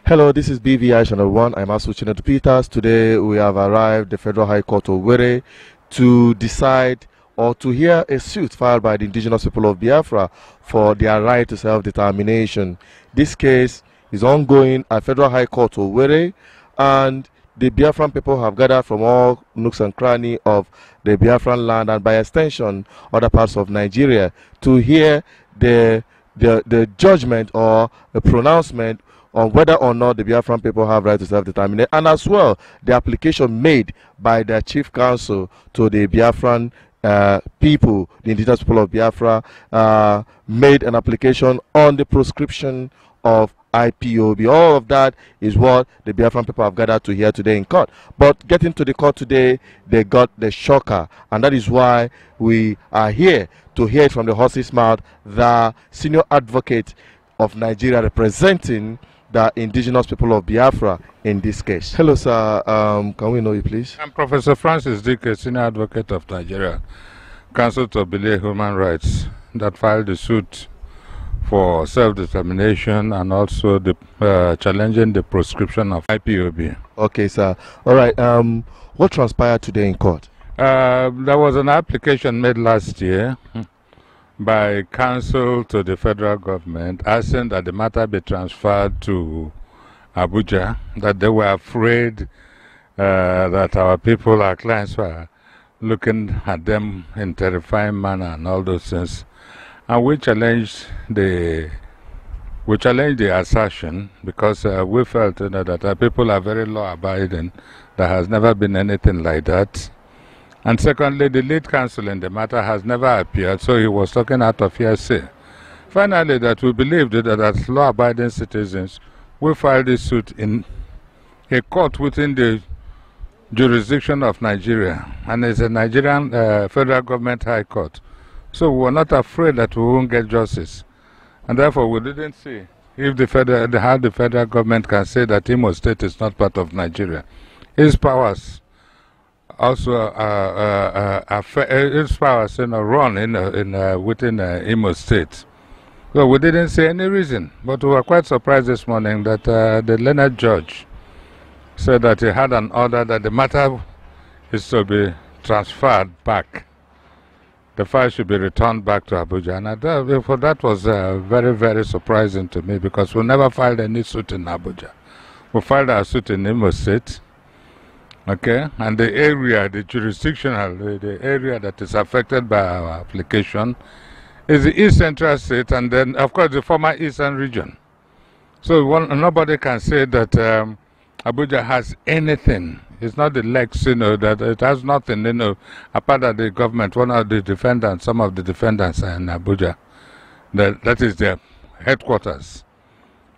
Hello, this is BVI Channel 1. I'm Asuchinedu Peters. Today we have arrived at the Federal High Court of Owerri to decide or to hear a suit filed by the indigenous people of Biafra for their right to self-determination. This case is ongoing at Federal High Court of Owerri, and the Biafran people have gathered from all nooks and crannies of the Biafran land and by extension other parts of Nigeria to hear the judgment or a pronouncement on whether or not the Biafran people have right to self-determination, and as well the application made by the chief counsel to the Biafran people, the indigenous people of Biafra, made an application on the proscription of IPOB. All of that is what the Biafran people have gathered to hear today in court. But getting to the court today, they got the shocker, and that is why we are here to hear it from the horse's mouth, the senior advocate of Nigeria representing the indigenous people of Biafra in this case. Hello, sir. Can we know you, please? I'm Professor Francis Dike, senior advocate of Nigeria, counsel to Belay Human Rights, that filed the suit for self-determination and also the challenging the proscription of IPOB. Okay, sir. All right. What transpired today in court? There was an application made last year by counsel to the federal government asking that the matter be transferred to Abuja, that they were afraid that our people, our clients, were looking at them in terrifying manner and all those things. And we challenged the assertion because we felt that our people are very law-abiding. There has never been anything like that. And secondly, the lead counsel in the matter has never appeared, so he was talking out of hearsay. Finally, that we believed that as law-abiding citizens, we filed this suit in a court within the jurisdiction of Nigeria, and it's a Nigerian federal government high court. So we were not afraid that we won't get justice. And therefore, we didn't see if how the federal government can say that Imo State is not part of Nigeria. His powers also his powers run within Imo State. So we didn't see any reason, but we were quite surprised this morning that the learned judge said that he had an order that the matter is to be transferred back. The file should be returned back to Abuja, and that was very, very surprising to me because we never filed any suit in Abuja. We filed our suit in Imo State. Okay, and the area, the jurisdictional, the area that is affected by our application is the East Central State, and then, of course, the former Eastern region. So nobody can say that Abuja has anything. It's not the legs, that it has nothing, apart from the government. One of the defendants, some of the defendants are in Abuja. That is their headquarters.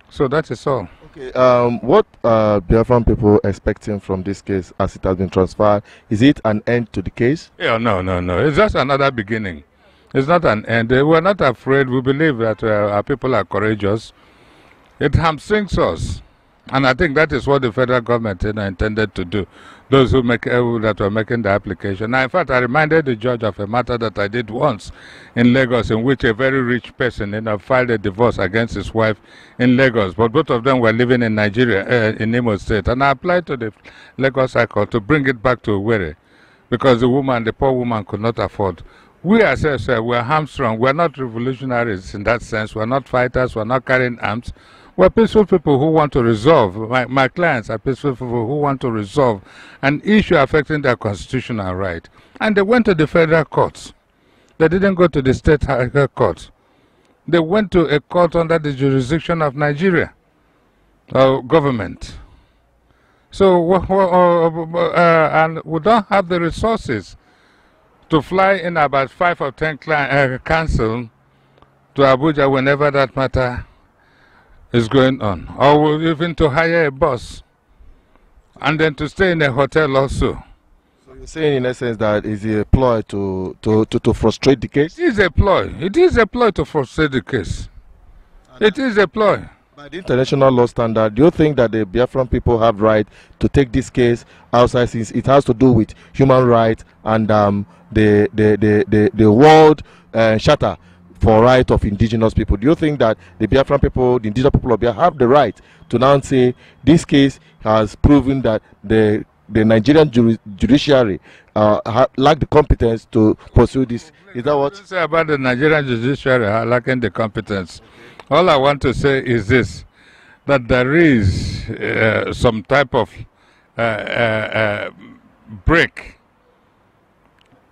So that is all. Okay, what Biafran people expecting from this case as it has been transferred? Is it an end to the case? Yeah, no. It's just another beginning. It's not an end. We're not afraid. We believe that our people are courageous. It hamstrings us. And I think that is what the federal government intended to do. Those who that were making the application. Now, in fact, I reminded the judge of a matter that I did once in Lagos, in which a very rich person filed a divorce against his wife in Lagos. But both of them were living in Nigeria, in Imo State. And I applied to the Lagos High Court to bring it back to Owerri because the poor woman, could not afford. We ourselves, we're hamstrung. We're not revolutionaries in that sense. We're not fighters. We're not carrying arms. We're peaceful people who want to resolve. My clients are peaceful people who want to resolve an issue affecting their constitutional right. And they went to the federal courts. They didn't go to the state high court. They went to a court under the jurisdiction of Nigeria government. So, and we don't have the resources to fly in about 5 or 10 counsel to Abuja whenever that matter is going on, or even to hire a bus and then to stay in a hotel also. So you're saying in essence that it's a ploy to frustrate the case? It is a ploy. It is a ploy to frustrate the case. It is a ploy. By the international law standard, do you think that the Biafran people have right to take this case outside, since it has to do with human rights and the world charter for right of indigenous people. Do you think that the Biafran people, the indigenous people of Biafra, have the right to now say this case has proven that the Nigerian judiciary lack the competence to pursue this? Is that what? What you say about the Nigerian judiciary lacking the competence? All I want to say is this, that there is some type of break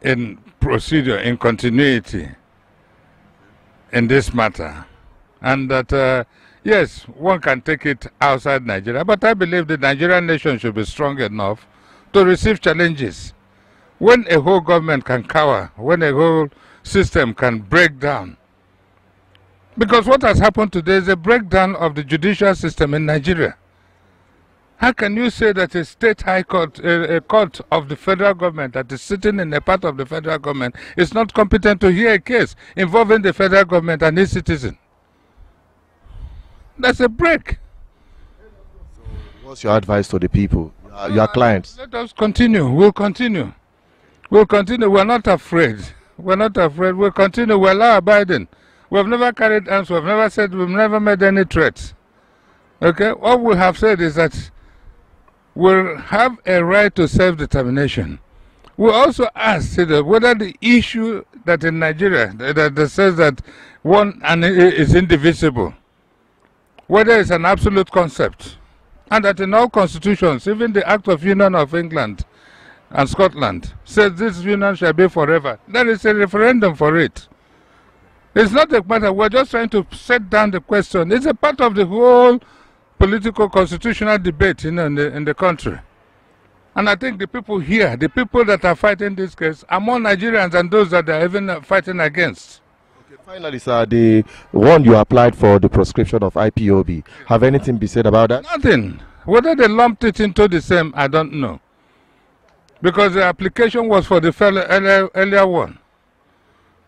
in procedure, in continuity in this matter, and that yes, one can take it outside Nigeria, but I believe the Nigerian nation should be strong enough to receive challenges. When a whole government can cower, when a whole system can break down, because what has happened today is a breakdown of the judicial system in Nigeria. How can you say that a state high court, a court of the federal government that is sitting in a part of the federal government, is not competent to hear a case involving the federal government and its citizen? That's a break. What's your advice to the people, your clients? Let us continue. We'll continue. We'll continue. We're not afraid. We're not afraid. We'll continue. We're law-abiding. We've never carried arms. We've never said, we've never made any threats. Okay? All we have said is that we'll have a right to self-determination. We also ask whether the issue that in Nigeria that says that one is indivisible, whether it's an absolute concept, and that in all constitutions, even the Act of Union of England and Scotland says this union shall be forever. There is a referendum for it. It's not a matter, we're just trying to set down the question. It's a part of the whole political constitutional debate in the country. And I think the people here, the people that are fighting this case, are more Nigerians than those that are even fighting against. Okay, finally, sir, the one you applied for the proscription of IPOB, have anything been said about that? Nothing. Whether they lumped it into the same, I don't know. Because the application was for the earlier one.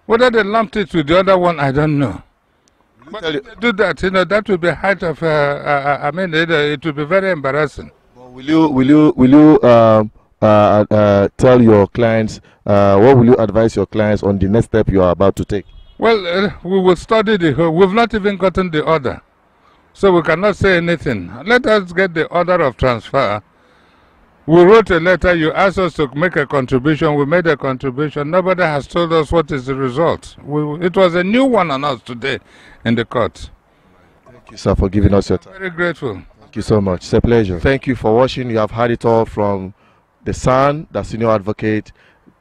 Whether they lumped it with the other one, I don't know. But if they do that, that will be height of, I mean, it will be very embarrassing. Well, will you tell your clients, what will you advise your clients on the next step you are about to take? Well, we will study the whole. We've not even gotten the order, so we cannot say anything. Let us get the order of transfer. We wrote a letter, you asked us to make a contribution, we made a contribution. Nobody has told us what is the result. It was a new one on us today in the court. Thank you, sir, for giving us your time. Very grateful. Thank you so much. It's a pleasure. Thank you for watching. You have heard it all from the son, the senior advocate,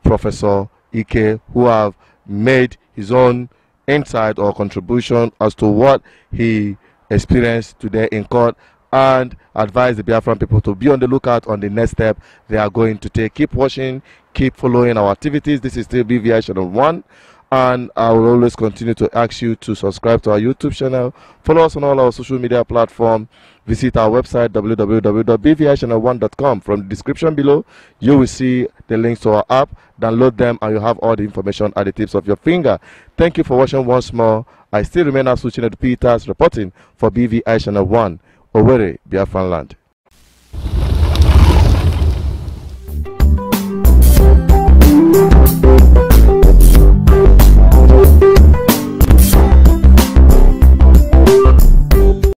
Professor Ike, who have made his own insight or contribution as to what he experienced today in court, and advise the Biafran people to be on the lookout on the next step they are going to take. Keep watching, keep following our activities. This is still BVI Channel 1, and I will always continue to ask you to subscribe to our YouTube channel, follow us on all our social media platforms, visit our website www.bvichannel1.com. From the description below, you will see the links to our app. Download them and you have all the information at the tips of your finger. Thank you for watching once more. I still remain Asuchined Peters reporting for BVI Channel 1. Owerri, Biafran land.